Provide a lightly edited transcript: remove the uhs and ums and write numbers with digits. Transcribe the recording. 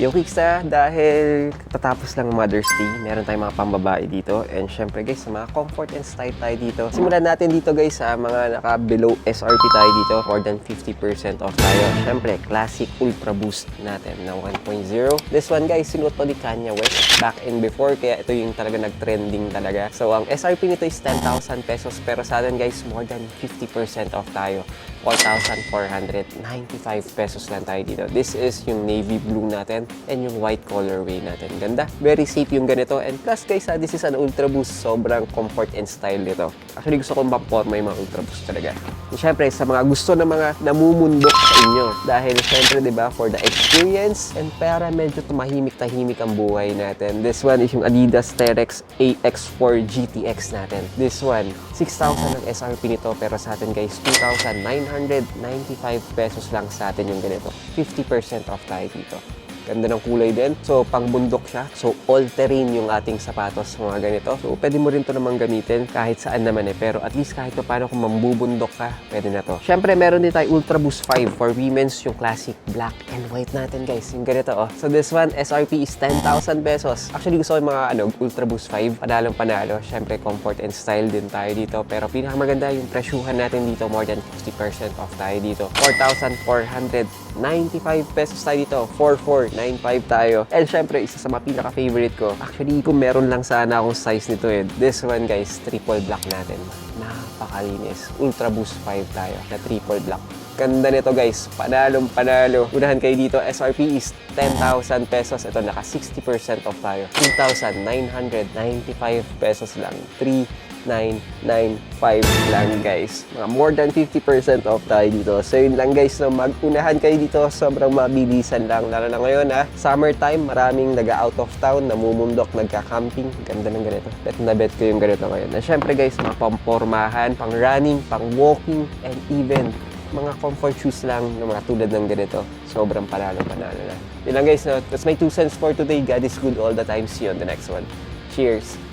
Yung Kiksa, dahil patapos lang Mother's Day, meron tayong mga pambabae dito. And syempre guys, sa mga comfort and style tayo dito. Simulan natin dito guys sa mga naka-below SRP tayo dito. More than 50% off tayo. Syempre, classic Ultra Boost natin na 1.0. This one guys, sinuot to ni Kanye West back in before. Kaya ito yung talaga nag-trending talaga. So, ang SRP nito is 10,000 pesos. Pero sa atin guys, more than 50% off tayo. 4,495 pesos lang tayo dito. This is yung navy blue natin and yung white colorway natin. Ganda. Very safe yung ganito. And plus guys, this is an Ultra Boost. Sobrang comfort and style nito. Actually, gusto kong mapot may mga Ultra Boost talaga. And syempre, sa mga gusto ng mga namumundok sa inyo. Dahil syempre, di ba, for the experience and para medyo tumahimik-tahimik ang buhay natin. This one is yung Adidas Terex AX4 GTX natin. This one, 6,000 ang SRP nito. Pero sa atin guys, 2,995 pesos lang sa atin yung ganito. 50% off tayo dito. Ganda ng kulay din. So, pangbundok siya. So, all-terrain yung ating sapatos mga ganito. So, pwede mo rin to namang gamitin kahit saan naman eh. Pero at least kahit pa paano kung mambubundok ka, pwede na to. Siyempre, meron din tayo Ultra Boost 5 for women's, yung classic black and white natin guys. Yung ganito oh. So, this one, SRP is 10,000 pesos. Actually, gusto ko yung mga Ultra Boost 5. Panalong panalo. Siyempre, comfort and style din tayo dito. Pero pinakamaganda yung presyuhan natin dito. More than 50% off tayo dito. 4,495 pesos tayo dito. 4,495 tayo. And syempre, isa sa mga pinaka-favorite ko. Actually, kung meron lang sana akong size nito eh. This one guys, triple black natin. Napakalinis. Ultra Boost 5 tayo na triple black. Ganda nito guys. Panalong panalo. Unahan kayo dito. SRP is 10,000 pesos. Ito, naka 60% off tayo. 2,995 pesos lang. 3,995 lang guys. Mga more than 50% off tayo dito. So yun lang guys, no, mag-unahan kayo dito. Sobrang mabilisan lang. Lalo na ngayon ha, summertime, maraming naga-out of town, namumundok, nagka-camping. Ganda ng ganito. Bet na bet ko yung ganito ngayon. Na syempre guys, mga pampormahan, pang running, pang walking, and even mga comfort shoes lang na mga tulad ng ganito. Sobrang panalo na. Yun lang guys, no? That's my 2 cents for today. God is good all the time. See you on the next one. Cheers!